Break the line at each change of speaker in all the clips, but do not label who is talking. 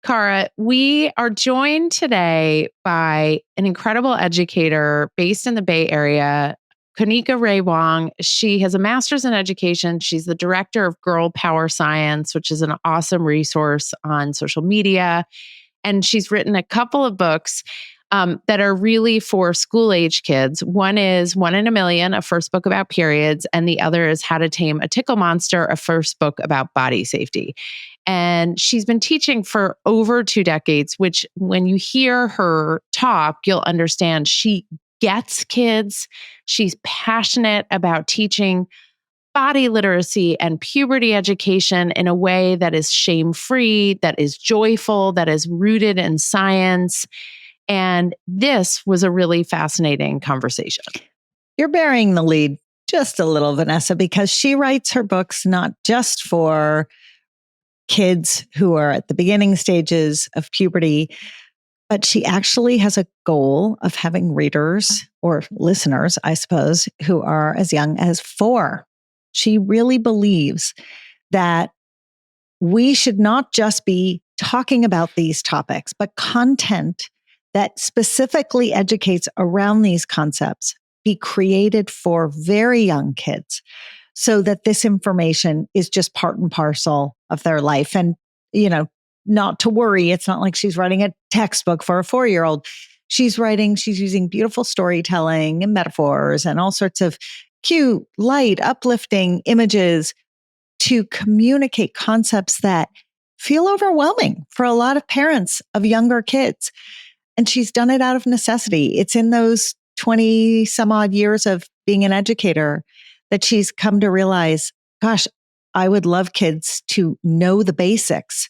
Cara, we are joined today by an incredible educator based in the Bay Area, Konika Wong. She has a master's in education. She's the director of Girl Power Science, which is an awesome resource on social media. And she's written a couple of books that are really for school-age kids. One is 1 in a Million, a first book about periods, and the other is How to Tame a Tickle Monster, a first book about body safety. And she's been teaching for over 2 decades, which when you hear her talk, you'll understand she gets kids. She's passionate about teaching body literacy and puberty education in a way that is shame-free, that is joyful, that is rooted in science. And this was a really fascinating conversation.
You're bearing the lead just a little, Vanessa, because she writes her books not just for kids who are at the beginning stages of puberty, but she actually has a goal of having readers or listeners, I suppose, who are as young as 4. She really believes that we should not just be talking about these topics, but content that specifically educates around these concepts be created for very young kids so that this information is just part and parcel of their life. And, not to worry. It's not like she's writing a textbook for a 4-year-old. She's using beautiful storytelling and metaphors and all sorts of cute, light, uplifting images to communicate concepts that feel overwhelming for a lot of parents of younger kids. And she's done it out of necessity. It's in those 20 some odd years of being an educator that she's come to realize, gosh, I would love kids to know the basics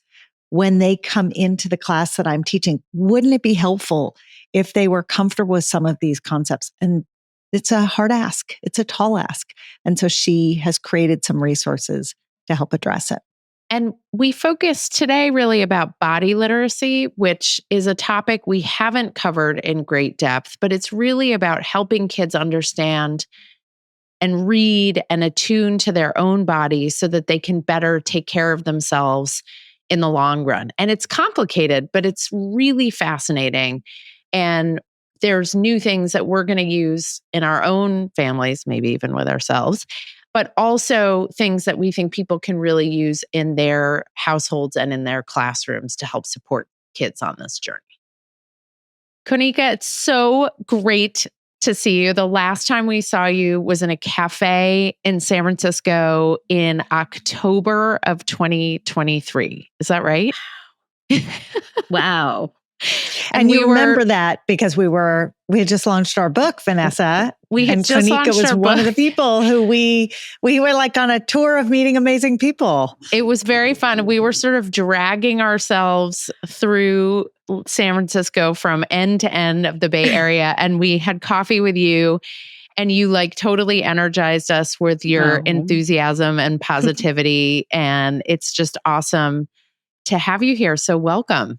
when they come into the class that I'm teaching. Wouldn't it be helpful if they were comfortable with some of these concepts? And it's a hard ask. It's a tall ask. And so she has created some resources to help address it.
And we focus today really about body literacy, which is a topic we haven't covered in great depth, but it's really about helping kids understand and read and attune to their own bodies so that they can better take care of themselves in the long run. And it's complicated, but it's really fascinating. And there's new things that we're going to use in our own families, maybe even with ourselves, but also things that we think people can really use in their households and in their classrooms to help support kids on this journey. Konika, it's so great to see you. The last time we saw you was in a cafe in San Francisco in October of 2023. Is that right?
Wow.
And you remember that because we had just launched our book, Vanessa.
And
Konika was one of the people who we were like on a tour of meeting amazing people.
It was very fun. We were sort of dragging ourselves through San Francisco from end to end of the Bay Area. And we had coffee with you and you totally energized us with your enthusiasm and positivity. And it's just awesome to have you here. So welcome.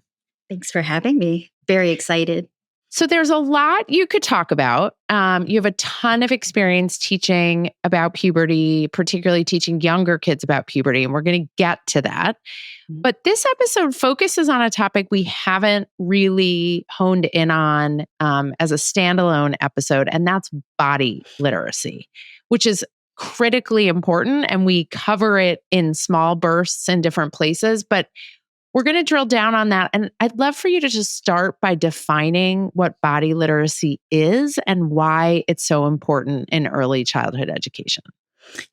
Thanks for having me. Very excited.
So there's a lot you could talk about. You have a ton of experience teaching about puberty, particularly teaching younger kids about puberty, and we're going to get to that. But this episode focuses on a topic we haven't really honed in on as a standalone episode, and that's body literacy, which is critically important, and we cover it in small bursts in different places, but we're going to drill down on that. And I'd love for you to just start by defining what body literacy is and why it's so important in early childhood education.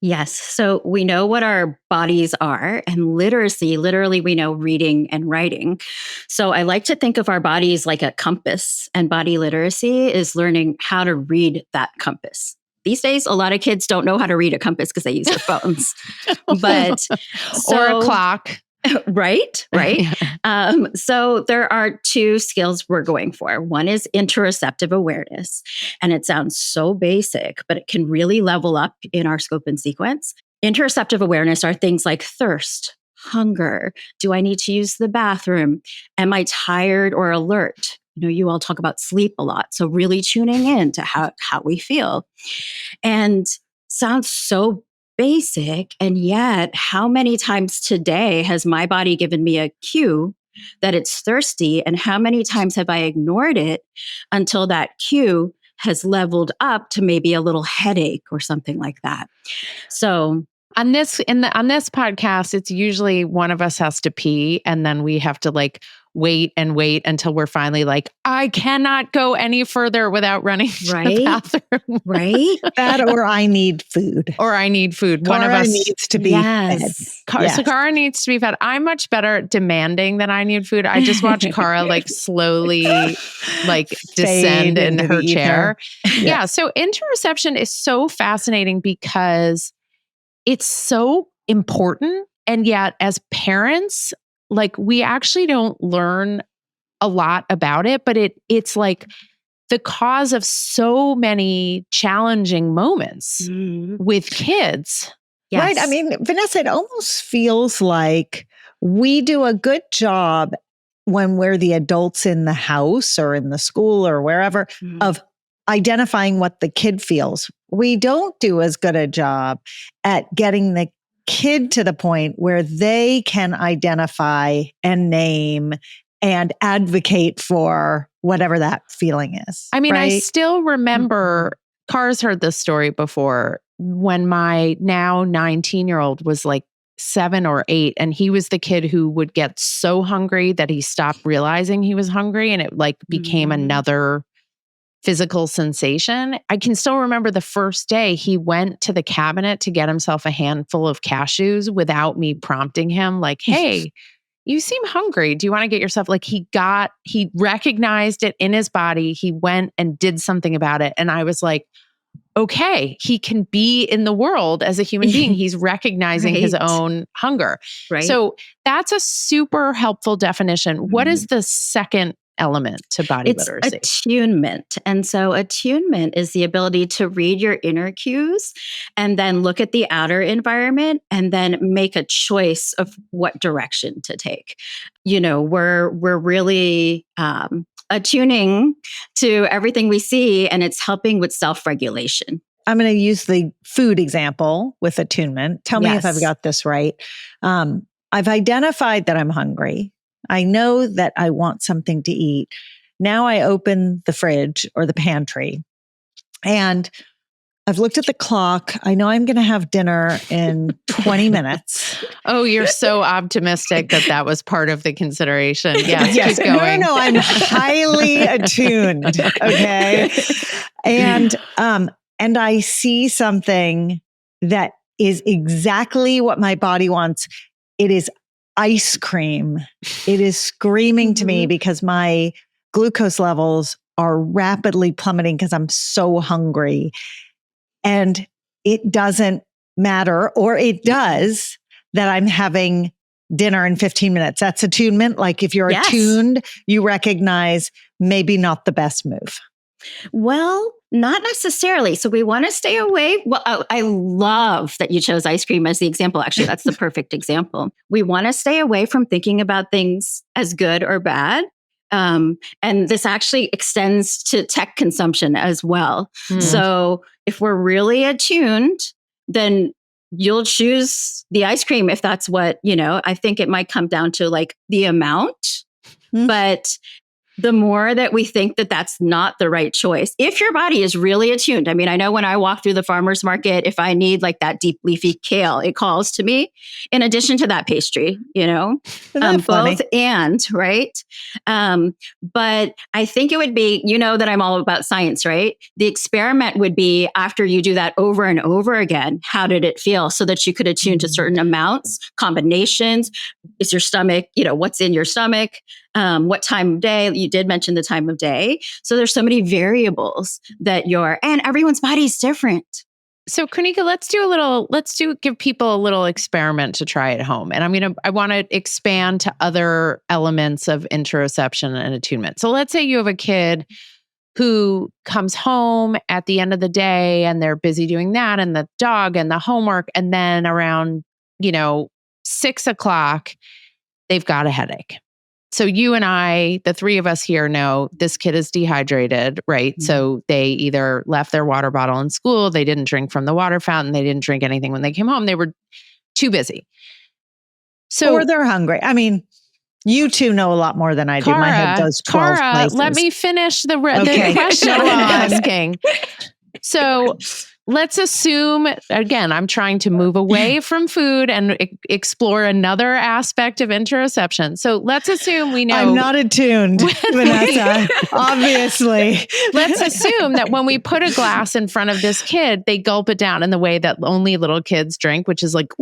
Yes. So we know what our bodies are, and literacy, literally, we know reading and writing. So I like to think of our bodies like a compass, and body literacy is learning how to read that compass. These days, a lot of kids don't know how to read a compass because they use their phones,
or a clock.
Right. So there are 2 skills we're going for. One is interoceptive awareness. And it sounds so basic, but it can really level up in our scope and sequence. Interoceptive awareness are things like thirst, hunger. Do I need to use the bathroom? Am I tired or alert? You all talk about sleep a lot. So really tuning in to how we feel. And sounds so basic. And yet, how many times today has my body given me a cue that it's thirsty, and how many times have I ignored it until that cue has leveled up to maybe a little headache or something like that. So
on this podcast, it's usually one of us has to pee, and then we have to like wait until we're finally like, I cannot go any further without running to the bathroom.
Right?
That or I need food.
Or I need food.
Cara
One of us
needs to be fed.
So Cara needs to be fed. I'm much better at demanding that I need food. I just watch Cara like slowly like descend in her chair. Yeah. So interoception is so fascinating because it's so important. And yet as parents, like we actually don't learn a lot about it, but it's like the cause of so many challenging moments with kids.
Yes. Right. I mean, Vanessa, it almost feels like we do a good job when we're the adults in the house or in the school or wherever of identifying what the kid feels. We don't do as good a job at getting the kid to the point where they can identify and name and advocate for whatever that feeling is.
I mean,
right?
I still remember, Cara's heard this story before, when my now 19-year-old was like 7 or 8, and he was the kid who would get so hungry that he stopped realizing he was hungry, and it like became another physical sensation. I can still remember the first day he went to the cabinet to get himself a handful of cashews without me prompting him, like, hey, you seem hungry. Do you want to get yourself, like he recognized it in his body. He went and did something about it. And I was like, okay, he can be in the world as a human being. He's recognizing his own hunger. Right. So that's a super helpful definition. What is the second element to body literacy?
Attunement. And so attunement is the ability to read your inner cues and then look at the outer environment and then make a choice of what direction to take. You know, we're really attuning to everything we see, and it's helping with self-regulation.
I'm going to use the food example with attunement. Tell me if I've got this right. I've identified that I'm hungry. I know that I want something to eat. Now I open the fridge or the pantry and I've looked at the clock. I know I'm going to have dinner in 20 minutes.
Oh, you're so optimistic that was part of the consideration. Yes. Keep going.
No, I'm highly attuned. Okay. And I see something that is exactly what my body wants. It is ice cream. It is screaming to me because my glucose levels are rapidly plummeting because I'm so hungry. And it doesn't matter, or it does, that I'm having dinner in 15 minutes. That's attunement. Like if you're attuned, you recognize maybe not the best move.
Well, not necessarily. So we want to stay away. Well, I love that you chose ice cream as the example. Actually, that's the perfect example. We want to stay away from thinking about things as good or bad. And this actually extends to tech consumption as well. So if we're really attuned, then you'll choose the ice cream if that's what, I think it might come down to like the amount, but the more that we think that that's not the right choice, if your body is really attuned. I mean, I know when I walk through the farmer's market, if I need like that deep leafy kale, it calls to me in addition to that pastry, both and, right? But I think it would be, that I'm all about science, right? The experiment would be after you do that over and over again, how did it feel so that you could attune to certain amounts, combinations? Is your stomach, what's in your stomach? What time of day? You did mention the time of day. So there's so many variables that and everyone's body is different.
So Konika, give people a little experiment to try at home. And I want to expand to other elements of interoception and attunement. So let's say you have a kid who comes home at the end of the day and they're busy doing that and the dog and the homework. And then around, 6 o'clock, they've got a headache. So you and I, the three of us here know this kid is dehydrated, right? Mm-hmm. So they either left their water bottle in school, they didn't drink from the water fountain, they didn't drink anything when they came home, they were too busy.
Or they're hungry. I mean, You two know a lot more than I do. My head goes 12 places.
Let me finish the
Okay.
question
Go
I'm
on.
asking. So let's assume, again, I'm trying to move away from food and explore another aspect of interoception. So let's assume we know.
I'm not attuned, Vanessa, obviously.
Let's assume that when we put a glass in front of this kid, they gulp it down in the way that only little kids drink, which is like,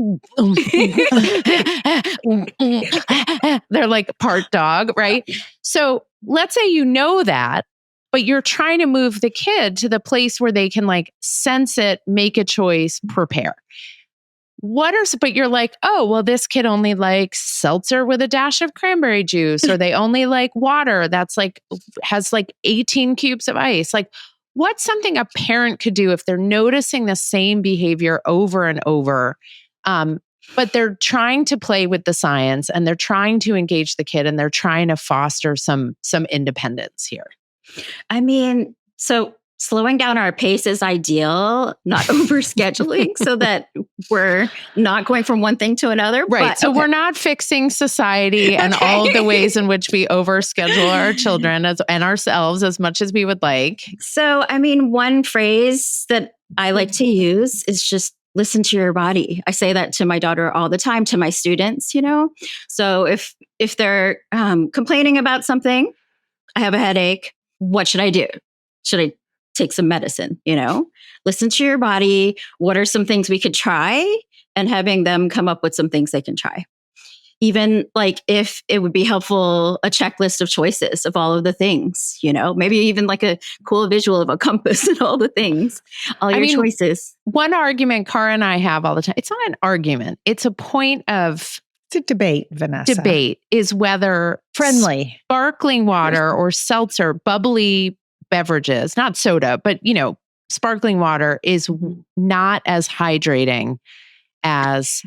they're like part dog, right? So let's say you know that, but you're trying to move the kid to the place where they can like sense it, make a choice, prepare. But you're like, oh, well, this kid only likes seltzer with a dash of cranberry juice, or they only like water that's like, has like 18 cubes of ice. Like, what's something a parent could do if they're noticing the same behavior over and over? But they're trying to play with the science and they're trying to engage the kid and they're trying to foster some independence here.
I mean, so slowing down our pace is ideal, not overscheduling so that we're not going from one thing to another.
Right.
But,
So we're not fixing society and all of the ways in which we overschedule our children and ourselves as much as we would like.
So, I mean, one phrase that I like to use is just listen to your body. I say that to my daughter all the time, to my students, So if they're complaining about something, I have a headache. What should I do? Should I take some medicine? Listen to your body. What are some things we could try? And having them come up with some things they can try. Even like if it would be helpful, a checklist of choices of all of the things, maybe even like a cool visual of a compass and all the things, all your choices.
One argument Cara and I have all the time, it's not an argument. It's a point of
It's a debate, Vanessa.
Debate is whether
friendly
sparkling water or seltzer, bubbly beverages, not soda, but sparkling water is not as hydrating as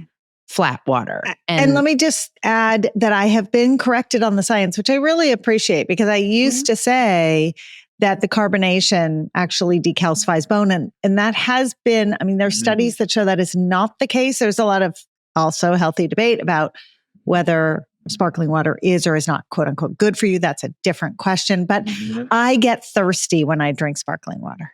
flat water.
And let me just add that I have been corrected on the science, which I really appreciate because I used to say that the carbonation actually decalcifies bone. And that has been, there's studies that show that is not the case. There's a lot of also healthy debate about whether sparkling water is or is not quote unquote good for you. That's a different question. But I get thirsty when I drink sparkling water.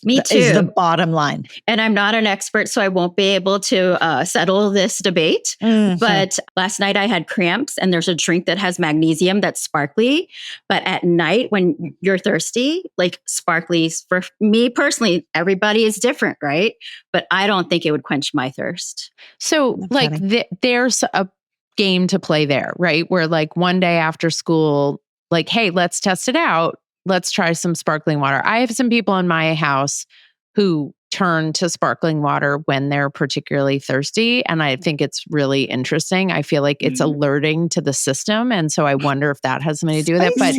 Me too.
Is the bottom line.
And I'm not an expert, so I won't be able to settle this debate. But last night I had cramps and there's a drink that has magnesium that's sparkly. But at night when you're thirsty, like sparklies, for me personally, everybody is different, right? But I don't think it would quench my thirst.
So there's a game to play there, right? Where like one day after school, like, hey, let's test it out. Let's try some sparkling water. I have some people in my house who turn to sparkling water when they're particularly thirsty. And I think it's really interesting. I feel like it's alerting to the system. And so I wonder if that has something to do with it. But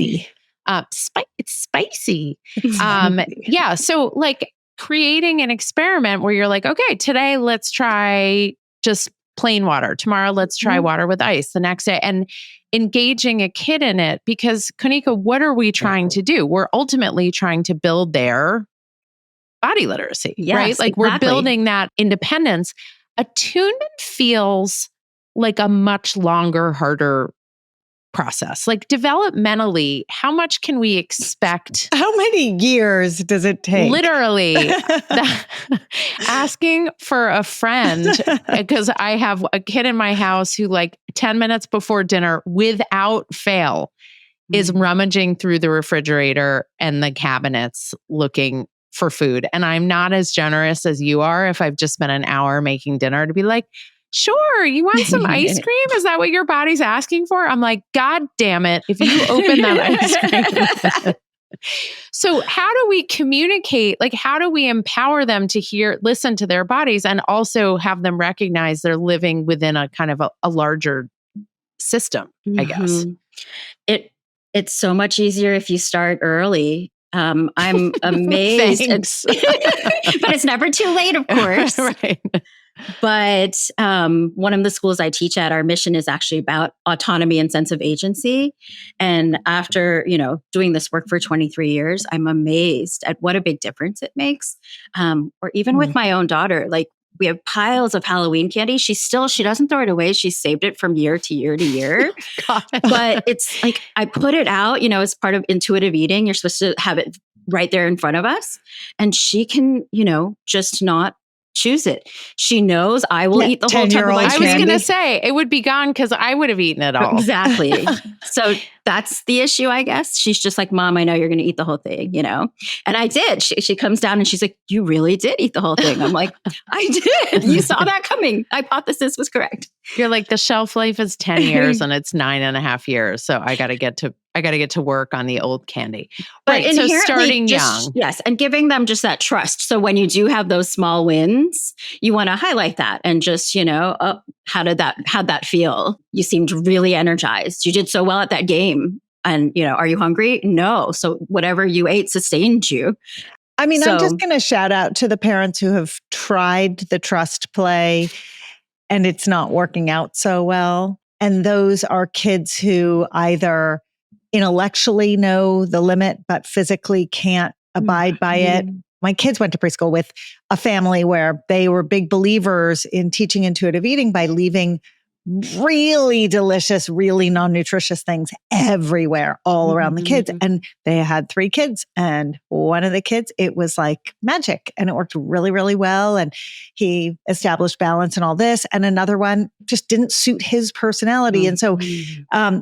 it's spicy. Yeah. So like creating an experiment where you're like, okay, today let's try just plain water. Tomorrow, let's try water with ice the next day. And engaging a kid in it, because Konika, what are we trying to do? We're ultimately trying to build their body literacy, right? Like we're building that independence. Attunement feels like a much longer, harder process. Like developmentally, how much can we expect?
How many years does it take?
Literally asking for a friend, because I have a kid in my house who like 10 minutes before dinner without fail is rummaging through the refrigerator and the cabinets looking for food. And I'm not as generous as you are if I've just spent an hour making dinner to be like, sure, you want some ice cream? Is that what your body's asking for? I'm like, God damn it. If you open that ice cream. So how do we communicate? Like, how do we empower them to listen to their bodies and also have them recognize they're living within a kind of a larger system, I guess?
It's so much easier if you start early. I'm amazed. But it's never too late, of course.
Right.
But one of the schools I teach at, our mission is actually about autonomy and sense of agency. And after, doing this work for 23 years, I'm amazed at what a big difference it makes. Or even with my own daughter, like we have piles of Halloween candy. She doesn't throw it away. She saved it from year to year to year.
God.
But it's like, I put it out, as part of intuitive eating. You're supposed to have it right there in front of us. And she can, just not choose it. She knows I will eat the whole tub of ice
I
cream.
was going to say it would be gone because I would have eaten it all.
Exactly. So that's the issue, I guess. She's just like, Mom, I know you're going to eat the whole thing, And I did. She comes down and she's like, you really did eat the whole thing. I'm like, I did. You saw that coming. Hypothesis was correct.
You're like, the shelf life is 10 years and it's 9.5 years. So I got to get to work on the old candy.
But
right. So starting young.
Yes. And giving them just that trust. So when you do have those small wins, you want to highlight that and just, how'd that feel? You seemed really energized. You did so well at that game. And, are you hungry? No. So whatever you ate sustained you.
I'm just going to shout out to the parents who have tried the trust play and it's not working out so well. And those are kids who either intellectually know the limit, but physically can't abide by it. My kids went to preschool with a family where they were big believers in teaching intuitive eating by leaving really delicious, really non-nutritious things everywhere, all around the kids. And they had 3 kids, and one of the kids, it was like magic and it worked really, really well. And he established balance and all this. And another one just didn't suit his personality. And so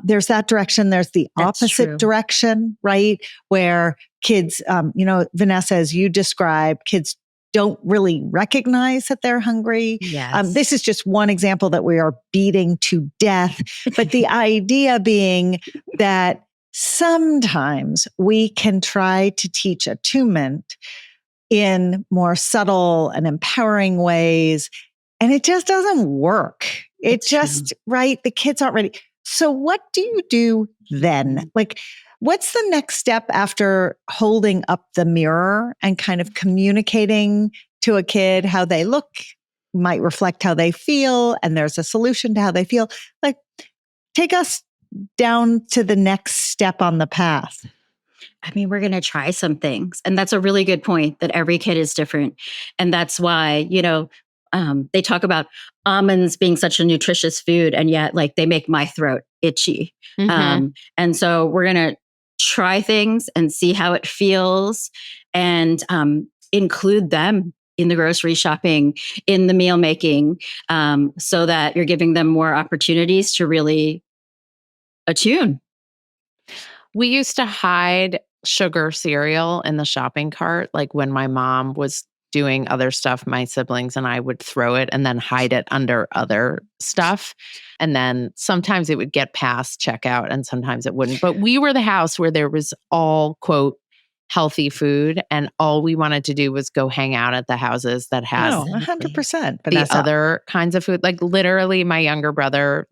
there's that direction. There's the opposite direction, right? Where kids, Vanessa, as you described, kids don't really recognize that they're hungry.
Yes.
This is just one example that we are beating to death. But the idea being that sometimes we can try to teach attunement in more subtle and empowering ways, and it just doesn't work. Right? The kids aren't ready. So what do you do then? Like, what's the next step after holding up the mirror and kind of communicating to a kid how they look might reflect how they feel, and there's a solution to how they feel? Like, take us down to the next step on the path.
We're going to try some things. And that's a really good point, that every kid is different. And that's why, they talk about almonds being such a nutritious food, and yet they make my throat itchy. And so we're going to try things and see how it feels, and include them in the grocery shopping, in the meal making, so that you're giving them more opportunities to really attune.
We used to hide sugar cereal in the shopping cart. Like when my mom was doing other stuff, my siblings and I would throw it and then hide it under other stuff. And then sometimes it would get past checkout and sometimes it wouldn't. But we were the house where there was all, quote, healthy food. And all we wanted to do was go hang out at the houses that had
100%.
the other kinds of food. Like literally my younger brother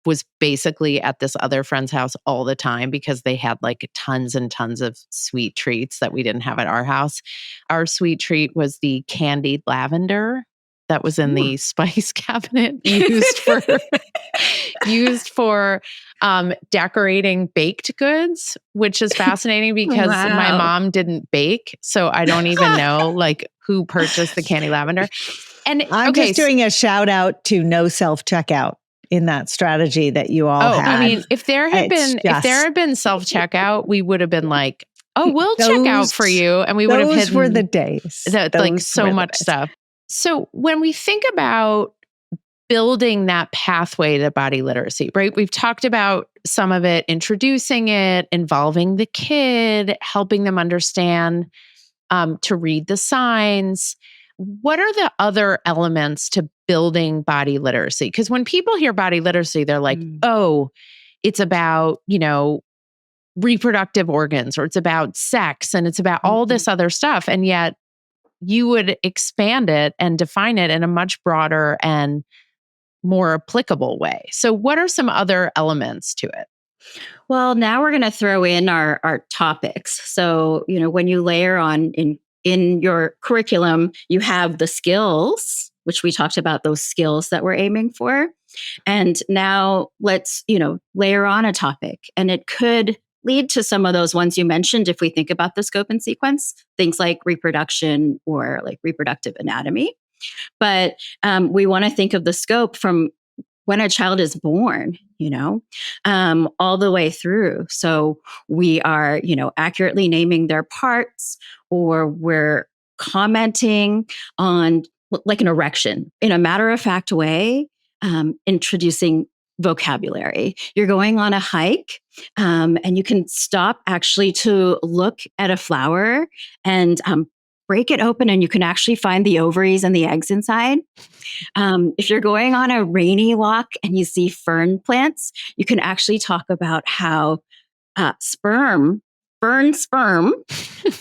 was basically at this other friend's house all the time because they had tons and tons of sweet treats that we didn't have at our house. Our sweet treat was the candied lavender that was in the spice cabinet used for decorating baked goods, which is fascinating because my mom didn't bake. So I don't even know who purchased the candy lavender. And
I'm just doing a shout out to no self-checkout in that strategy that you all had.
If there had been self-checkout, we would have been like, we'll check out for you. And we would have hidden.
Those were the days.
So much stuff. So when we think about building that pathway to body literacy, right? We've talked about some of it, introducing it, involving the kid, helping them understand to read the signs. What are the other elements to building body literacy? Because when people hear body literacy, they're like, it's about, reproductive organs, or it's about sex, and it's about all this other stuff. And yet you would expand it and define it in a much broader and more applicable way. So what are some other elements to it?
Well, now we're going to throw in our topics. So, when you layer on in your curriculum, you have the skills, which we talked about, those skills that we're aiming for. And now let's, layer on a topic, and it could lead to some of those ones you mentioned if we think about the scope and sequence, things like reproduction or reproductive anatomy. But we want to think of the scope from when a child is born, all the way through. So we are, accurately naming their parts, or we're commenting on like an erection in a matter of fact way, introducing vocabulary. You're going on a hike, and you can stop actually to look at a flower and break it open, and you can actually find the ovaries and the eggs inside. If you're going on a rainy walk and you see fern plants, you can actually talk about how sperm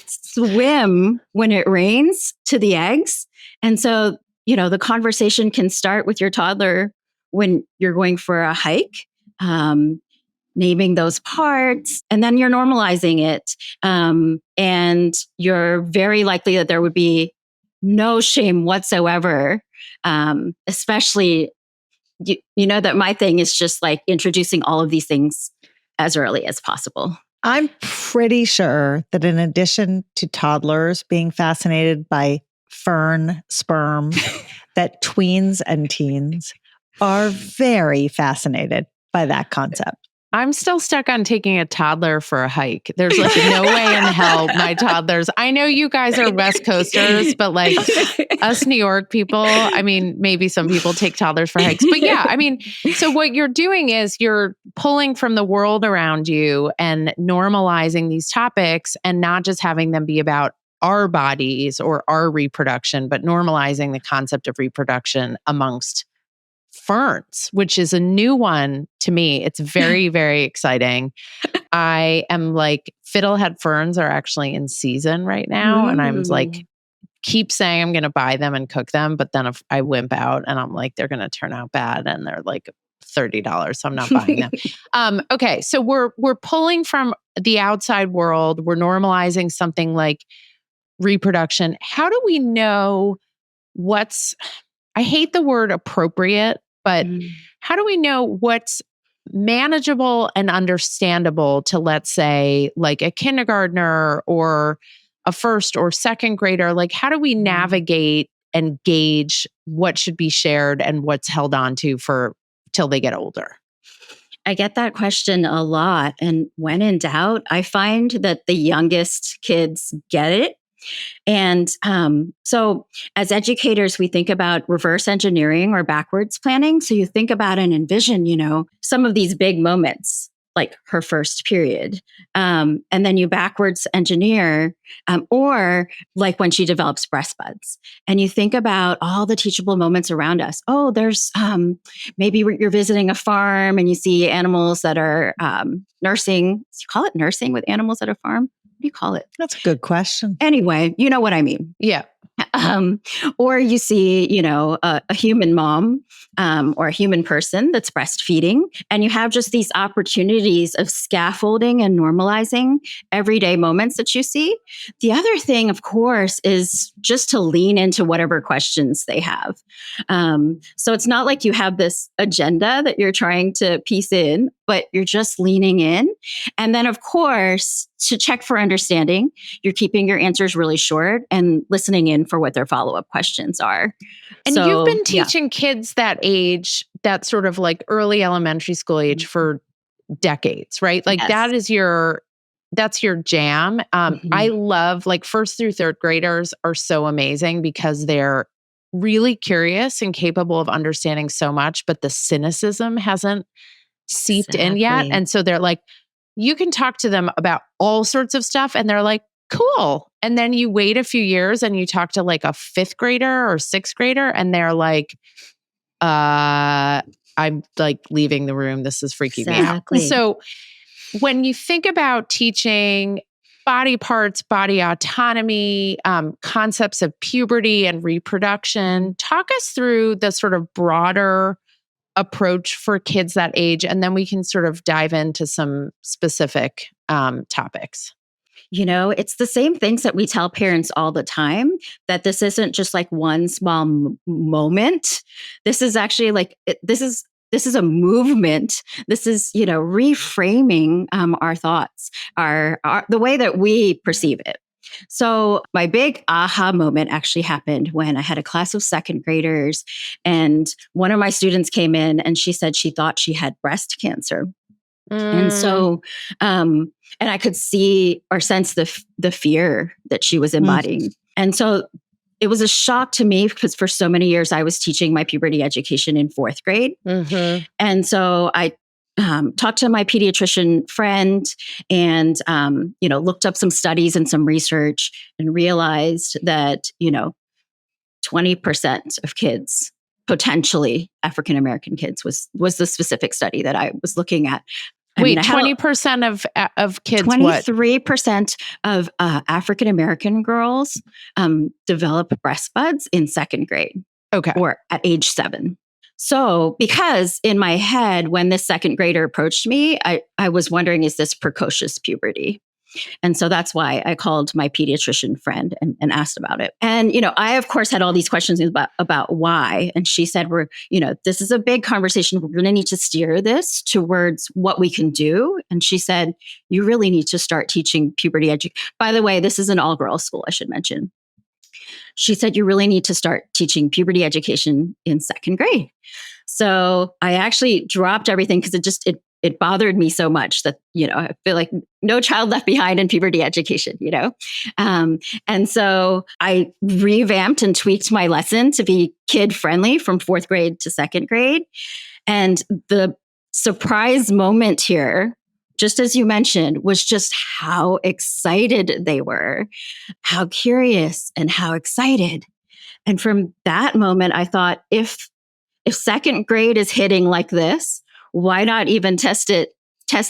swim when it rains to the eggs. And so, the conversation can start with your toddler when you're going for a hike, naming those parts, and then you're normalizing it. And you're very likely that there would be no shame whatsoever. Especially, that my thing is just like introducing all of these things as early as possible.
I'm pretty sure that in addition to toddlers being fascinated by fern sperm, that tweens and teens are very fascinated by that concept.
I'm still stuck on taking a toddler for a hike. There's like no way in hell my toddlers. I know you guys are West Coasters, but like us New York people, I mean, maybe some people take toddlers for hikes. But yeah, I mean, so what you're doing is you're pulling from the world around you and normalizing these topics, and not just having them be about our bodies or our reproduction, but normalizing the concept of reproduction amongst ferns, which is a new one to me. It's very, very exciting. I am like, fiddlehead ferns are actually in season right now. And I'm like, keep saying I'm going to buy them and cook them. But then if I wimp out and I'm like, they're going to turn out bad, and they're like $30. So I'm not buying them. Okay. So we're pulling from the outside world. We're normalizing something like reproduction. How do we know I hate the word appropriate, but how do we know what's manageable and understandable to, let's say, like a kindergartner or a first or second grader? Like, how do we navigate and gauge what should be shared and what's held on to for till they get older?
I get that question a lot. And when in doubt, I find that the youngest kids get it. And so as educators, we think about reverse engineering or backwards planning. So you think about and envision, some of these big moments, like her first period. And then you backwards engineer, or like when she develops breast buds. And you think about all the teachable moments around us. Oh, there's maybe you're visiting a farm and you see animals that are nursing. Do you call it nursing with animals at a farm? What do you call it?
That's a good question.
Anyway, you know what I mean.
Yeah.
Or you see, a human mom or a human person that's breastfeeding, and you have just these opportunities of scaffolding and normalizing everyday moments that you see. The other thing, of course, is just to lean into whatever questions they have. So it's not like you have this agenda that you're trying to piece in, but you're just leaning in. And then, of course, to check for understanding, you're keeping your answers really short and listening in for what their follow-up questions are.
And you've been teaching kids that age, that sort of like early elementary school age, for decades, right? Like that's your jam. I love, like, first through third graders are so amazing because they're really curious and capable of understanding so much, but the cynicism hasn't seeped in yet. And so they're like, you can talk to them about all sorts of stuff and they're like, cool. And then you wait a few years and you talk to like a fifth grader or sixth grader and they're like, I'm like leaving the room. This is freaking me out. So when you think about teaching body parts, body autonomy, concepts of puberty and reproduction, talk us through the sort of broader approach for kids that age, and then we can sort of dive into some specific topics.
It's the same things that we tell parents all the time, that this isn't just like one small moment. This is actually like, this is a movement. This is, reframing our thoughts, our the way that we perceive it. So my big aha moment actually happened when I had a class of second graders, and one of my students came in and she said she thought she had breast cancer. And so, and I could see or sense the fear that she was embodying. And so it was a shock to me because for so many years I was teaching my puberty education in fourth grade. And so I talked to my pediatrician friend and, looked up some studies and some research and realized that, 20% of kids, potentially African American kids, was the specific study that I was looking at.
Wait, 20% of kids,
23% of African American girls develop breast buds in second grade.
Okay.
Or at age 7. So, because in my head, when this second grader approached me, I was wondering, is this precocious puberty? And so that's why I called my pediatrician friend and asked about it. And, I, of course, had all these questions about why. And she said, this is a big conversation. We're going to need to steer this towards what we can do. And she said, you really need to start teaching puberty education. By the way, this is an all-girls school, I should mention. She said, you really need to start teaching puberty education in second grade. So I actually dropped everything because it bothered me so much that, I feel like no child left behind in puberty education, And so I revamped and tweaked my lesson to be kid friendly from fourth grade to second grade. And the surprise moment here, just as you mentioned, was just how excited they were, how curious and how excited. And from that moment, I thought, if second grade is hitting like this, why not even test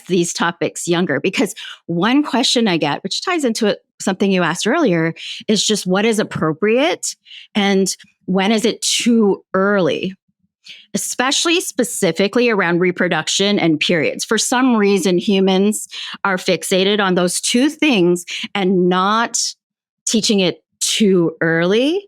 these topics younger? Because one question I get, which ties into something you asked earlier, is just what is appropriate and when is it too early? Especially specifically around reproduction and periods. For some reason, humans are fixated on those two things and not teaching it too early.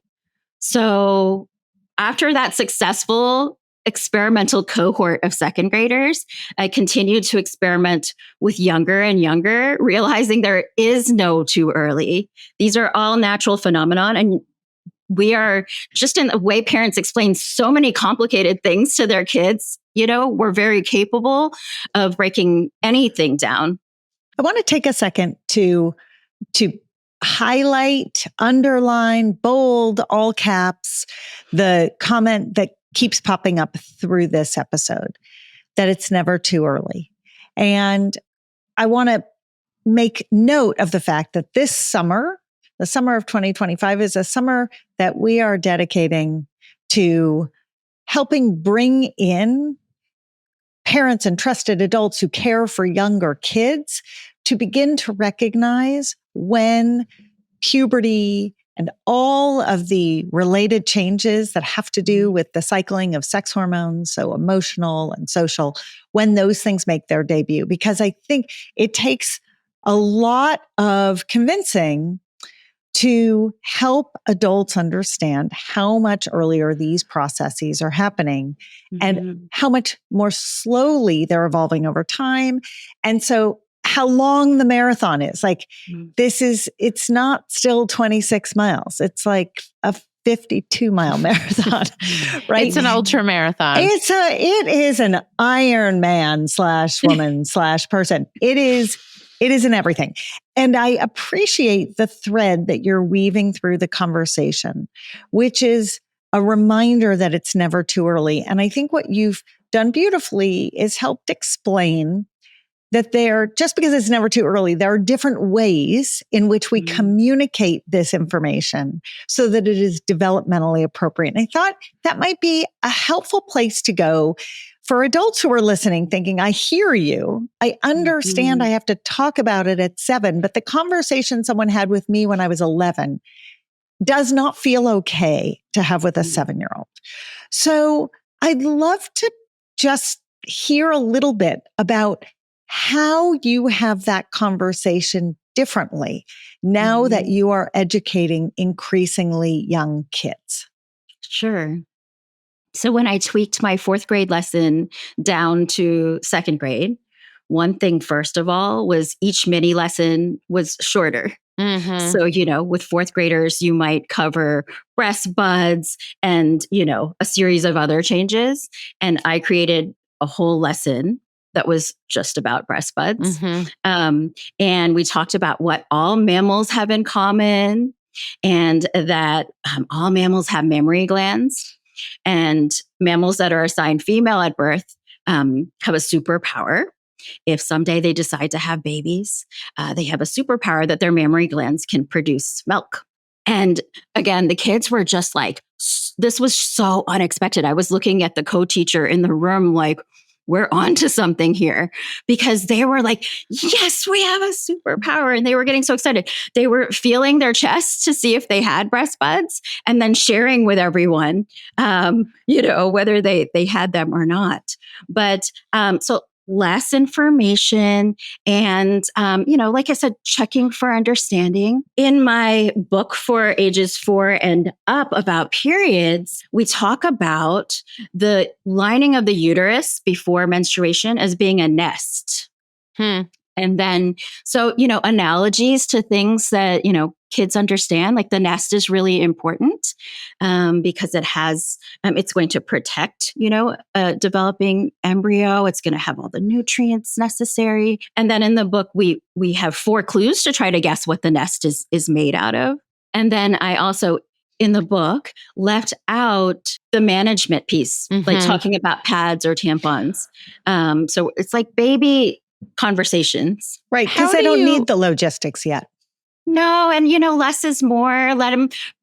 So after that successful experimental cohort of second graders, I continued to experiment with younger and younger, realizing there is no too early. These are all natural phenomenon. And we are, just in the way parents explain so many complicated things to their kids, we're very capable of breaking anything down.
I want to take a second to highlight, underline, bold, all caps, the comment that keeps popping up through this episode, that it's never too early. And I want to make note of the fact that this summer, the summer of 2025, is a summer that we are dedicating to helping bring in parents and trusted adults who care for younger kids to begin to recognize when puberty and all of the related changes that have to do with the cycling of sex hormones, so emotional and social, when those things make their debut. Because I think it takes a lot of convincing to help adults understand how much earlier these processes are happening and how much more slowly they're evolving over time. And so how long the marathon is. Like it's not still 26 miles. It's like a 52-mile marathon, right?
It's an ultra marathon.
It is an Ironman /woman /person. It is in everything. And I appreciate the thread that you're weaving through the conversation, which is a reminder that it's never too early. And I think what you've done beautifully is helped explain that just because it's never too early, there are different ways in which we communicate this information so that it is developmentally appropriate. And I thought that might be a helpful place to go for adults who are listening, thinking, I hear you. I understand I have to talk about it at 7, but the conversation someone had with me when I was 11 does not feel okay to have with a 7-year-old. So I'd love to just hear a little bit about how you have that conversation differently now that you are educating increasingly young kids.
Sure. So when I tweaked my fourth grade lesson down to second grade, one thing, first of all, was each mini lesson was shorter.
Mm-hmm.
So, with fourth graders, you might cover breast buds and, a series of other changes. And I created a whole lesson that was just about breast buds.
Mm-hmm.
And we talked about what all mammals have in common and that all mammals have mammary glands. And mammals that are assigned female at birth have a superpower. If someday they decide to have babies, they have a superpower that their mammary glands can produce milk. And again, the kids were just like, this was so unexpected. I was looking at the co-teacher in the room like, we're on to something here, because they were like, yes, we have a superpower. And they were getting so excited. They were feeling their chests to see if they had breast buds and then sharing with everyone, whether they had them or not. But so less information and, like I said, checking for understanding. In my book for ages 4 and up about periods, we talk about the lining of the uterus before menstruation as being a nest. And then, so, analogies to things that, kids understand, like the nest is really important because it has, it's going to protect, a developing embryo. It's going to have all the nutrients necessary. And then in the book, we have 4 clues to try to guess what the nest is made out of. And then I also, in the book, left out the management piece, like talking about pads or tampons. So it's like baby conversations.
Right, because they don't need the logistics yet.
No, and less is more. Let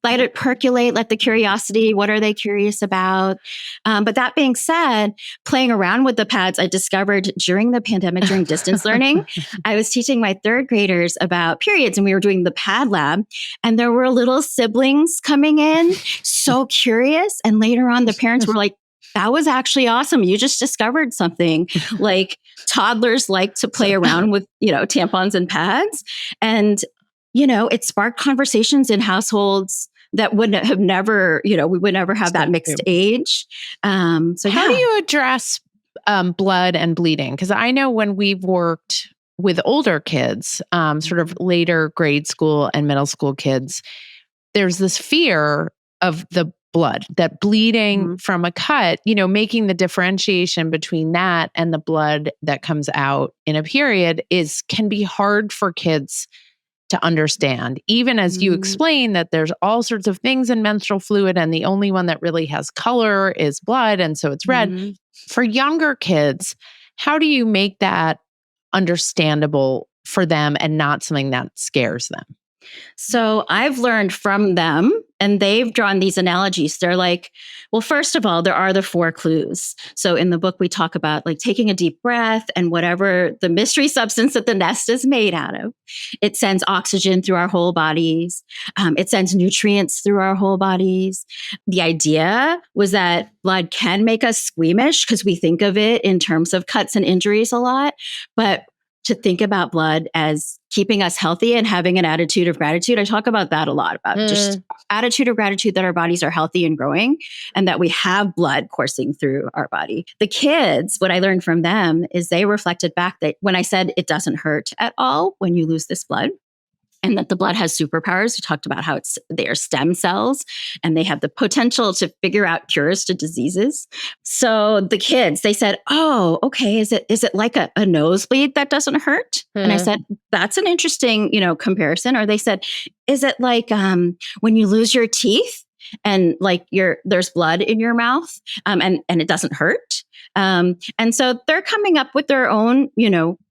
it percolate. Let the curiosity. What are they curious about? But that being said, playing around with the pads, I discovered during the pandemic, during distance learning, I was teaching my 3rd graders about periods, and we were doing the pad lab, and there were little siblings coming in, so curious. And later on, the parents were like, that was actually awesome. You just discovered something. Like toddlers like to play around with, tampons and pads. And it sparked conversations in households that would have never, we would never have that mixed age. So
how do you address blood and bleeding? Because I know when we've worked with older kids, sort of later grade school and middle school kids, there's this fear of the blood, that bleeding from a cut, making the differentiation between that and the blood that comes out in a period can be hard for kids to understand, even as you explain that there's all sorts of things in menstrual fluid and the only one that really has color is blood. And so it's red. For younger kids, how do you make that understandable for them and not something that scares them?
So I've learned from them, and they've drawn these analogies. They're like, well, first of all, there are the 4 clues. So in the book, we talk about like taking a deep breath and whatever the mystery substance that the nest is made out of. It sends oxygen through our whole bodies. It sends nutrients through our whole bodies. The idea was that blood can make us squeamish because we think of it in terms of cuts and injuries a lot, but to think about blood as keeping us healthy and having an attitude of gratitude. I talk about that a lot, about just attitude of gratitude that our bodies are healthy and growing and that we have blood coursing through our body. The kids, what I learned from them is they reflected back that when I said it doesn't hurt at all when you lose this blood, and that the blood has superpowers. We talked about how they are stem cells and they have the potential to figure out cures to diseases. So the kids, they said, oh, okay, is it like a nosebleed that doesn't hurt? And I said, that's an interesting, comparison. Or they said, is it like when you lose your teeth and like there's blood in your mouth and it doesn't hurt? And so they're coming up with their own,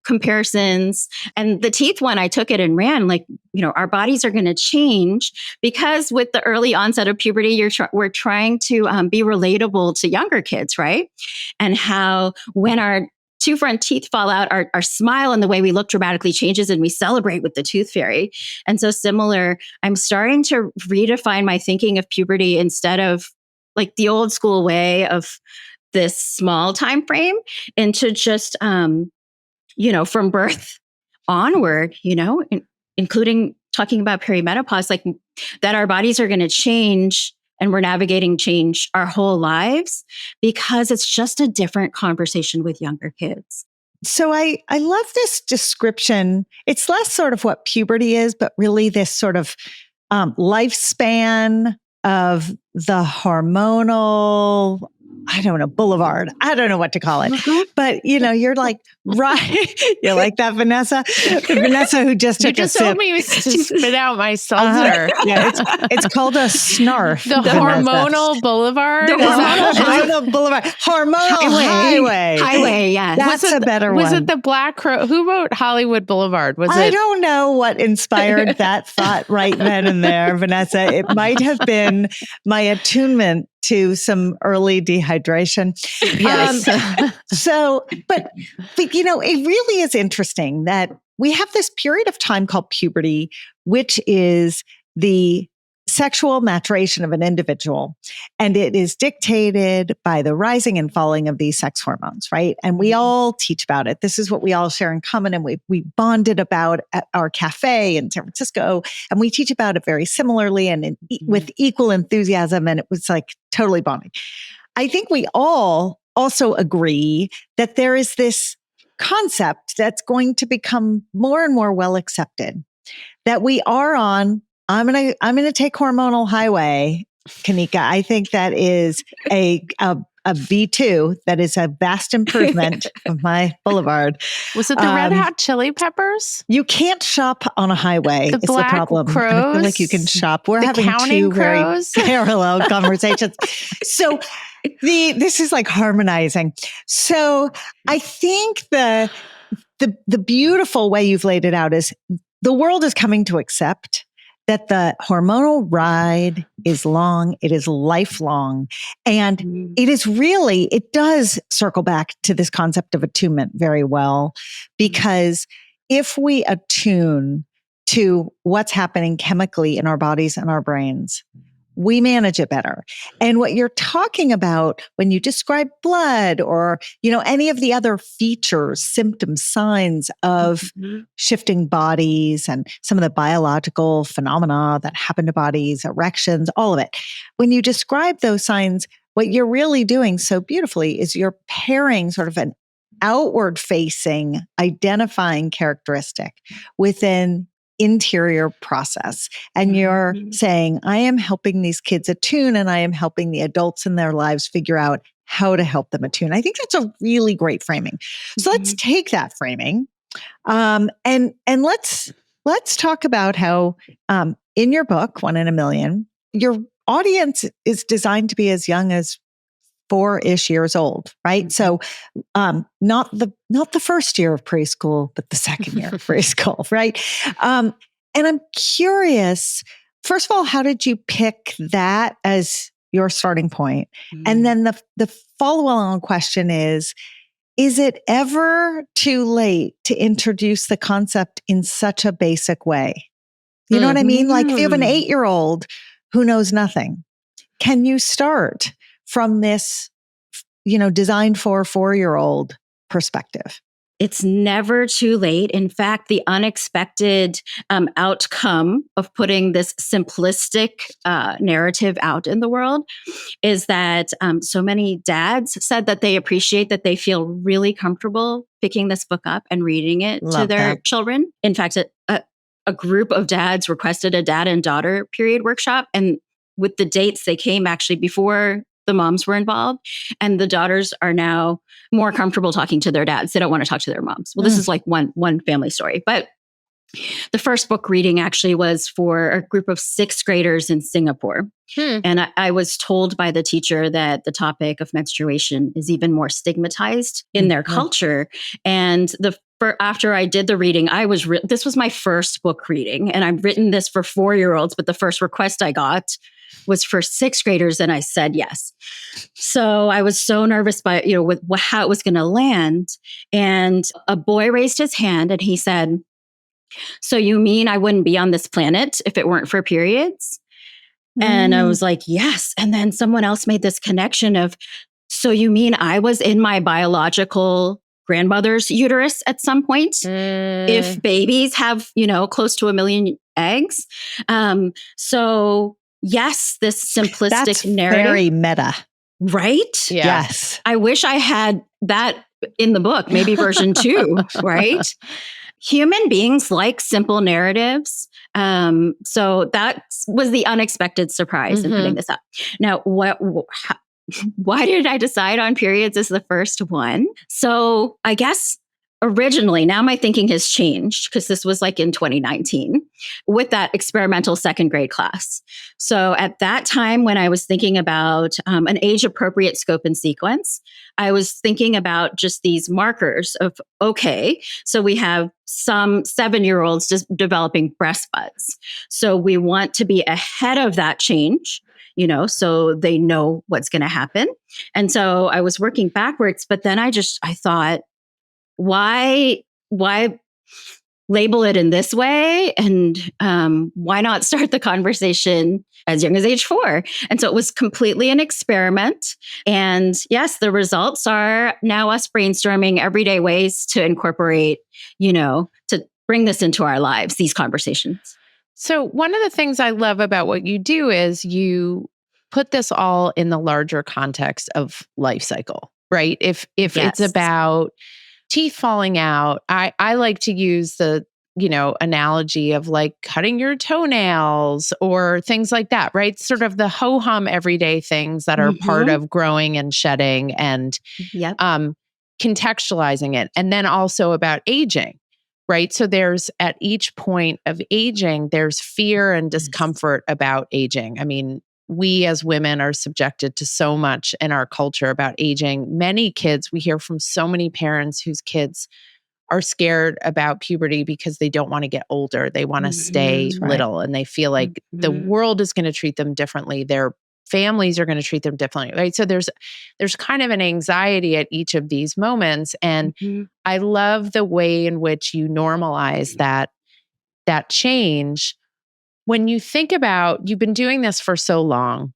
comparisons. And the teeth one, I took it and ran like, our bodies are going to change because with the early onset of puberty, we're trying to be relatable to younger kids, right? And how when our 2 front teeth fall out, our smile and the way we look dramatically changes and we celebrate with the tooth fairy. And so similar, I'm starting to redefine my thinking of puberty instead of like the old school way of this small time frame into just, from birth onward, including talking about perimenopause, like that our bodies are going to change and we're navigating change our whole lives because it's just a different conversation with younger kids.
So I love this description. It's less sort of what puberty is, but really this sort of lifespan of the hormonal, I don't know, boulevard. I don't know what to call it. But, you're like, right. You like that, Vanessa? Vanessa, who just took a sip.
You just told me to spit out my seltzer.
Yeah, it's called a snarf.
The hormonal boulevard?
The hormonal boulevard. Hormonal highway.
Highway, yeah.
That's a better one.
Was it the Black Crow? Who wrote Hollywood Boulevard?
I don't know what inspired that thought right then and there, Vanessa. It might have been my attunement to some early dehydration.
Yes.
But it really is interesting that we have this period of time called puberty, which is the sexual maturation of an individual. And it is dictated by the rising and falling of these sex hormones, right? And we all teach about it. This is what we all share in common. And we bonded about at our cafe in San Francisco. And we teach about it very similarly and with equal enthusiasm. And it was like totally bonding. I think we all also agree that there is this concept that's going to become more and more well accepted, that we are on, I'm going to take hormonal highway, Konika. I think that is a V2. That is a vast improvement of my boulevard.
Was it the Red Hot Chili Peppers?
You can't shop on a highway.
The Black
the problem.
Crows?
I feel like you can shop. We're having
Counting
two
Crows?
very parallel conversations. So this is like harmonizing. So I think the beautiful way you've laid it out is the world is coming to accept that the hormonal ride is long, it is lifelong, and it does circle back to this concept of attunement very well, because if we attune to what's happening chemically in our bodies and our brains, we manage it better. And what you're talking about when you describe blood or, any of the other features, symptoms, signs of shifting bodies and some of the biological phenomena that happen to bodies, erections, all of it. When you describe those signs, what you're really doing so beautifully is you're pairing sort of an outward facing, identifying characteristic with an interior process. And you're saying, I am helping these kids attune, and I am helping the adults in their lives figure out how to help them attune. I think that's a really great framing. So let's take that framing. And let's talk about how in your book, 1 in a Million, your audience is designed to be as young as 4-ish years old, right? So, not the first year of preschool, but the second year of preschool, right? And I'm curious, first of all, how did you pick that as your starting point? And then the follow-on question is it ever too late to introduce the concept in such a basic way? You know what I mean? Like if you have an 8-year-old who knows nothing, can you start from this, designed for a 4-year-old perspective?
It's never too late. In fact, the unexpected outcome of putting this simplistic narrative out in the world is that so many dads said that they appreciate that they feel really comfortable picking this book up and reading it to their children. In fact, a group of dads requested a dad and daughter period workshop. And with the dates, they came actually before the moms were involved, and the daughters are now more comfortable talking to their dads. They don't want to talk to their moms. Well, this is like one family story, but the first book reading actually was for a group of 6th graders in Singapore. And I was told by the teacher that the topic of menstruation is even more stigmatized in their culture. And after I did the reading, this was my first book reading, and I've written this for 4-year-olds, but the first request I got was for 6th graders, and I said yes. So I was so nervous by, with how it was going to land. And a boy raised his hand and he said, "So you mean I wouldn't be on this planet if it weren't for periods?" And I was like, yes. And then someone else made this connection of, "So you mean I was in my biological grandmother's uterus at some point? If babies have, close to 1 million eggs." So yes, this simplistic
That's
narrative.
very meta.
Right?
Yeah.
Yes.
I wish I had that in the book, maybe version 2, right? Human beings like simple narratives. So that was the unexpected surprise in putting this up. Now, why did I decide on periods as the first one? So I guess originally, now my thinking has changed because this was like in 2019 with that experimental second grade class. So at that time, when I was thinking about an age appropriate scope and sequence, I was thinking about just these markers of, okay, so we have some 7-year-olds just developing breast buds. So we want to be ahead of that change, so they know what's going to happen. And so I was working backwards, but then I thought, why label it in this way? And why not start the conversation as young as age 4? And so it was completely an experiment. And yes, the results are now us brainstorming everyday ways to incorporate, to bring this into our lives, these conversations.
So one of the things I love about what you do is you put this all in the larger context of life cycle, right? If it's about teeth falling out, I like to use the, analogy of like cutting your toenails or things like that, right? Sort of the ho-hum everyday things that are part of growing and shedding and contextualizing it. And then also about aging, right? So there's at each point of aging, there's fear and discomfort about aging. I mean, we as women are subjected to so much in our culture about aging. Many kids, we hear from so many parents whose kids are scared about puberty because they don't want to get older. They want to stay little and they feel like the world is going to treat them differently. Their families are going to treat them differently, right? So there's kind of an anxiety at each of these moments. And I love the way in which you normalize that change. When you think about, you've been doing this for so long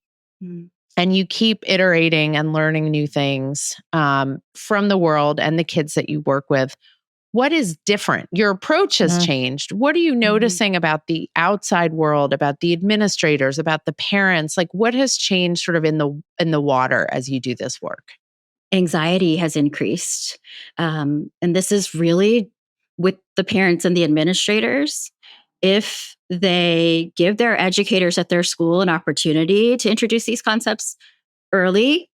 and you keep iterating and learning new things from the world and the kids that you work with, what is different? Your approach has changed. What are you noticing about the outside world, about the administrators, about the parents? Like what has changed sort of in the water as you do this work?
Anxiety has increased. And this is really with the parents and the administrators. If they give their educators at their school an opportunity to introduce these concepts early,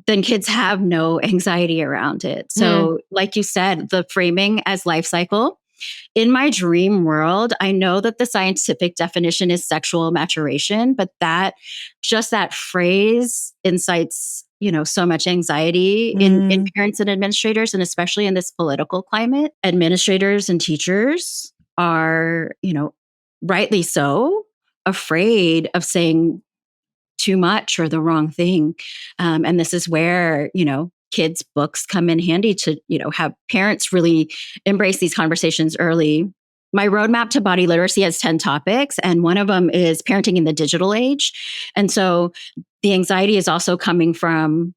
then kids have no anxiety around it. So like you said, the framing as life cycle. In my dream world, I know that the scientific definition is sexual maturation, but that phrase incites, so much anxiety in parents and administrators, and especially in this political climate. Administrators and teachers are, rightly so, afraid of saying too much or the wrong thing. And this is where, kids' books come in handy to, have parents really embrace these conversations early. My roadmap to body literacy has 10 topics, and one of them is parenting in the digital age. And so the anxiety is also coming from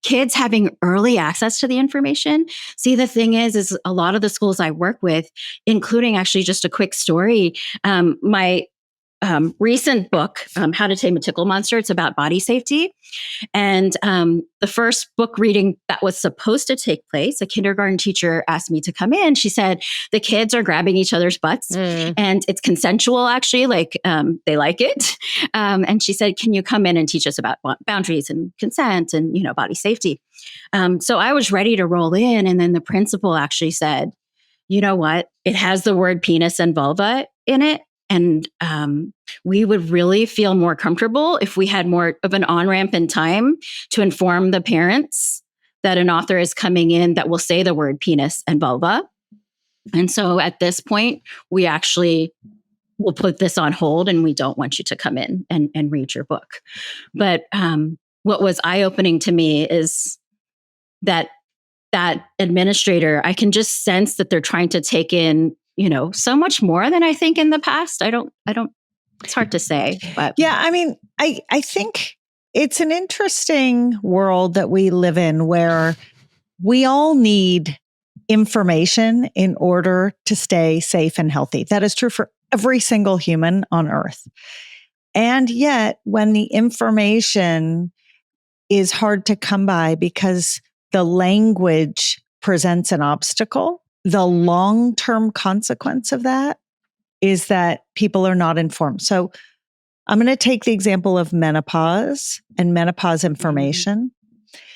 kids having early access to the information. See, the thing is a lot of the schools I work with, including actually just a quick story, my recent book, How to Tame a Tickle Monster, it's about body safety. And the first book reading that was supposed to take place, a kindergarten teacher asked me to come in. She said, the kids are grabbing each other's butts and it's consensual, actually, like they like it. And she said, can you come in and teach us about boundaries and consent and, body safety? So I was ready to roll in. And then the principal actually said, you know what? It has the word penis and vulva in it. And we would really feel more comfortable if we had more of an on-ramp in time to inform the parents that an author is coming in that will say the word penis and vulva. And so at this point, we actually will put this on hold and we don't want you to come in and read your book. But what was eye-opening to me is that administrator, I can just sense that they're trying to take in so much more than I think in the past. I don't, it's hard to say, but.
Yeah. I mean, I think it's an interesting world that we live in where we all need information in order to stay safe and healthy. That is true for every single human on earth. And yet when the information is hard to come by because the language presents an obstacle, the long-term consequence of that is that people are not informed. So I'm going to take the example of menopause and menopause information.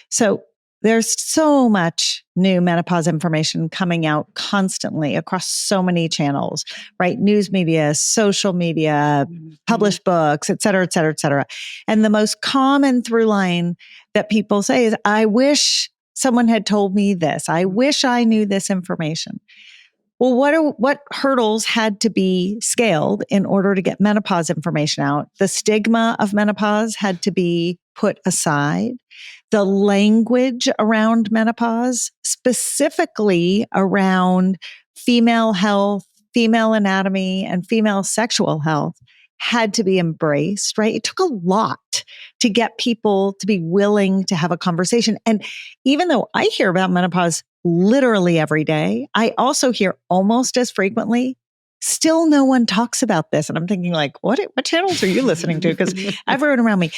So there's so much new menopause information coming out constantly across so many channels, right? News media, social media, published books, et cetera, et cetera, et cetera. And the most common through line that people say is, I wish someone had told me this. I wish I knew this information. Well, what hurdles had to be scaled in order to get menopause information out? The stigma of menopause had to be put aside. The language around menopause, specifically around female health, female anatomy, and female sexual health, had to be embraced, right? It took a lot to get people to be willing to have a conversation. And even though I hear about menopause literally every day, I also hear almost as frequently, still no one talks about this. And I'm thinking like, what channels are you listening to? Because everyone around me.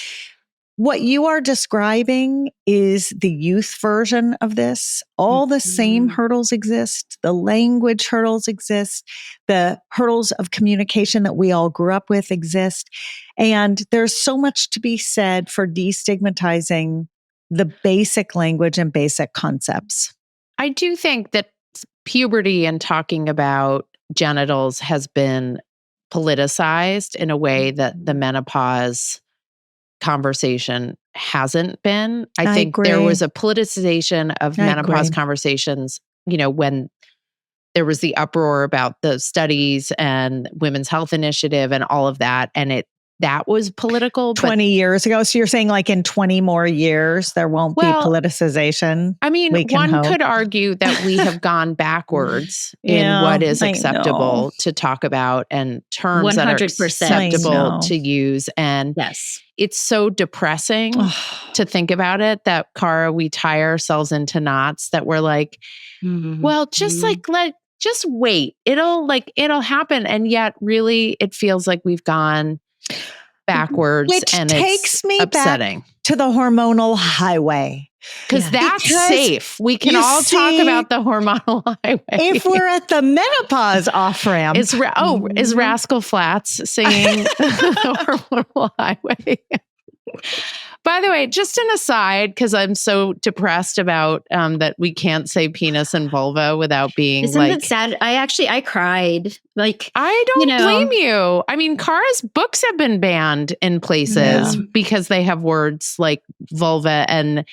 What you are describing is the youth version of this. All the same hurdles exist. The language hurdles exist. The hurdles of communication that we all grew up with exist. And there's so much to be said for destigmatizing the basic language and basic concepts.
I do think that puberty and talking about genitals has been politicized in a way that the menopause conversation hasn't been. I think
agree.
there was a politicization of menopause conversations, when there was the uproar about the studies and Women's Health Initiative and all of that. And that was political.
20 years ago. So you're saying like in 20 more years, there won't be politicization?
I mean, one could argue that we have gone backwards in what is acceptable to talk about and terms that are acceptable to use. And it's so depressing to think about it that, Cara, we tie ourselves into knots that we're like, well, just just wait. It'll happen. And yet really it feels like we've gone backwards,
which
and
takes me
upsetting.
Back to the hormonal highway.
Because that's safe. We can all talk about the hormonal highway.
If we're at the menopause off ramp.
Is Rascal Flatts singing the hormonal highway? By the way, just an aside, because I'm so depressed about that we can't say penis and vulva without being
Isn't that sad? I cried. Like,
I don't blame you. I mean, Cara's books have been banned in places because they have words like vulva and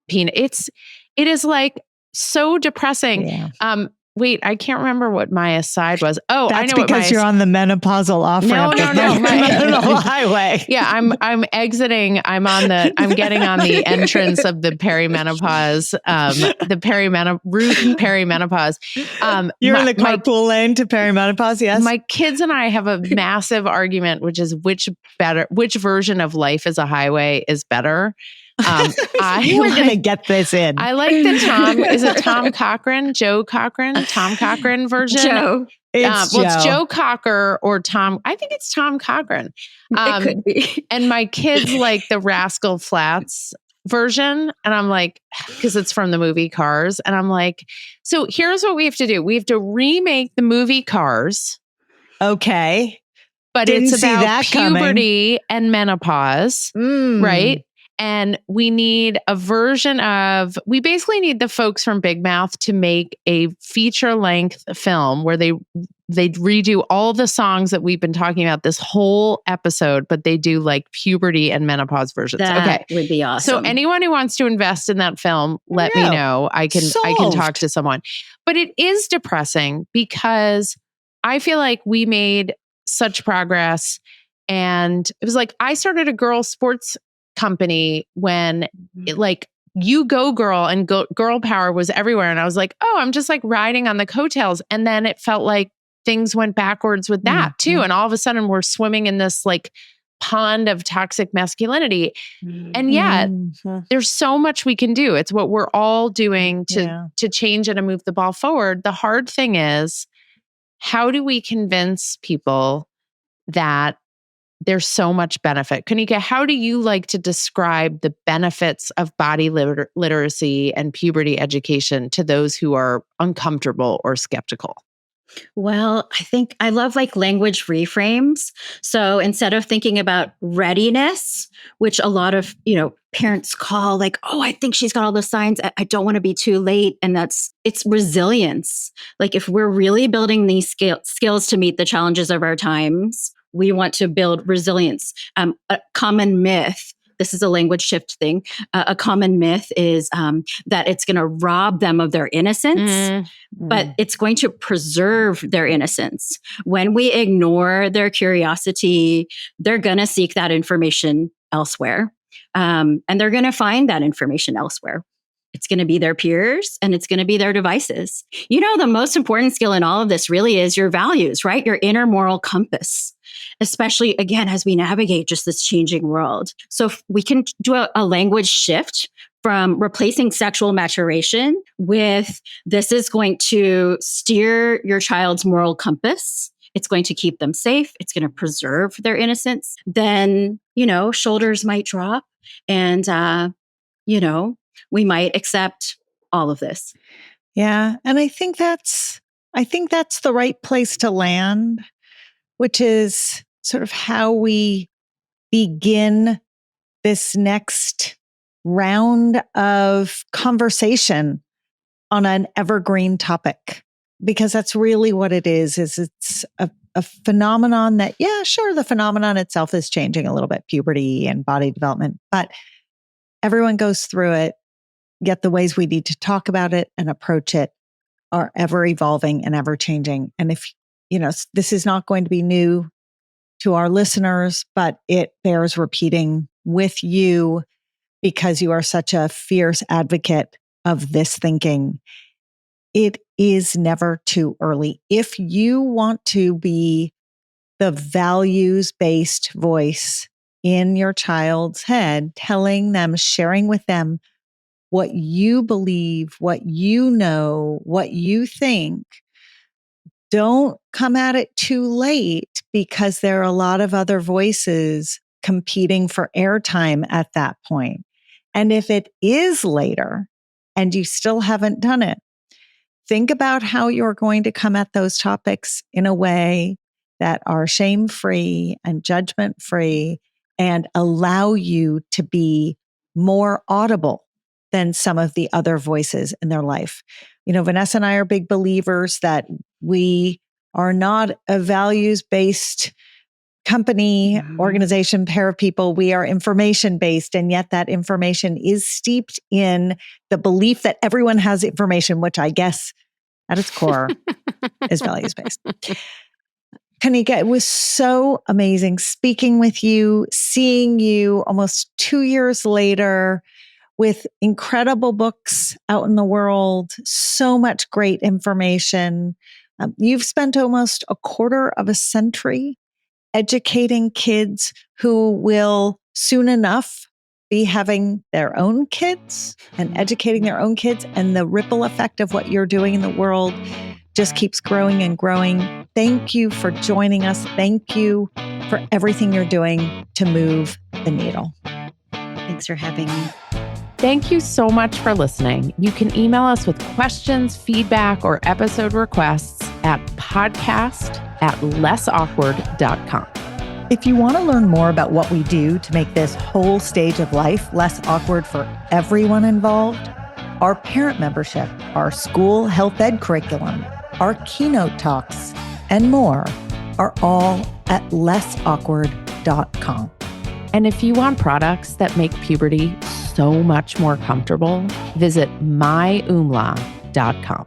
penis. It is like so depressing. Yeah. Wait, I can't remember what my aside was. Oh,
that's
I know
because you're on the menopausal off ramp.
No,
highway.
Yeah, I'm exiting. I'm getting on the entrance of the perimenopause. Route perimenopause.
You're in the carpool lane to perimenopause. Yes.
My kids and I have a massive argument, which is which version of life as a highway is better.
You were going to get this in.
I like the Joe Cochran version.
Joe.
It's Joe Cocker or Tom. I think it's Tom Cochran.
It could be.
And my kids like the Rascal Flatts version. And I'm like, because it's from the movie Cars. And I'm like, so here's what we have to do. We have to remake the movie Cars.
Okay.
But it's about puberty and menopause, right? And we need a version of, we basically need the folks from Big Mouth to make a feature-length film where they redo all the songs that we've been talking about this whole episode, but they do like puberty and menopause versions.
That would be awesome.
So anyone who wants to invest in that film, let me know. I can talk to someone. But it is depressing because I feel like we made such progress, and it was like I started a girl sports company when you go girl and girl power was everywhere. And I was like, oh, I'm just like riding on the coattails. And then it felt like things went backwards with that too. And all of a sudden we're swimming in this like pond of toxic masculinity. And yet there's so much we can do. It's what we're all doing to change it and move the ball forward. The hard thing is, how do we convince people that there's so much benefit. Konika, how do you like to describe the benefits of body literacy and puberty education to those who are uncomfortable or skeptical?
Well, I think I love like language reframes. So instead of thinking about readiness, which a lot of, parents call like, oh, I think she's got all the signs. I don't want to be too late. And it's resilience. Like if we're really building these skills to meet the challenges of our times, we want to build resilience. A common myth, this is a language shift thing. A common myth is that it's going to rob them of their innocence, but it's going to preserve their innocence. When we ignore their curiosity, they're going to seek that information elsewhere. And they're going to find that information elsewhere. It's going to be their peers and it's going to be their devices. The most important skill in all of this really is your values, right? Your inner moral compass, especially again, as we navigate just this changing world. So if we can do a language shift from replacing sexual maturation with this is going to steer your child's moral compass. It's going to keep them safe. It's going to preserve their innocence. Then, shoulders might drop and, we might accept all of this.
Yeah. And I think that's the right place to land, which is sort of how we begin this next round of conversation on an evergreen topic, because that's really what it is it's a phenomenon that, the phenomenon itself is changing a little bit, puberty and body development, but everyone goes through it. Yet the ways we need to talk about it and approach it are ever evolving and ever changing. And if, this is not going to be new to our listeners, but it bears repeating with you because you are such a fierce advocate of this thinking. It is never too early. If you want to be the values-based voice in your child's head, telling them, sharing with them what you believe, what you know, what you think, don't come at it too late because there are a lot of other voices competing for airtime at that point. And if it is later and you still haven't done it, think about how you're going to come at those topics in a way that are shame-free and judgment-free and allow you to be more audible than some of the other voices in their life. Vanessa and I are big believers that we are not a values-based company, organization, pair of people. We are information-based, and yet that information is steeped in the belief that everyone has information, which I guess at its core is values-based. Konika, it was so amazing speaking with you, seeing you almost 2 years later with incredible books out in the world, so much great information. You've spent almost a quarter of a century educating kids who will soon enough be having their own kids and educating their own kids. And the ripple effect of what you're doing in the world just keeps growing and growing. Thank you for joining us. Thank you for everything you're doing to move the needle.
Thanks for having me.
Thank you so much for listening. You can email us with questions, feedback, or episode requests at podcast@lessawkward.com.
If you want to learn more about what we do to make this whole stage of life less awkward for everyone involved, our parent membership, our school health ed curriculum, our keynote talks, and more are all at lessawkward.com.
And if you want products that make puberty so much more comfortable, visit myumla.com.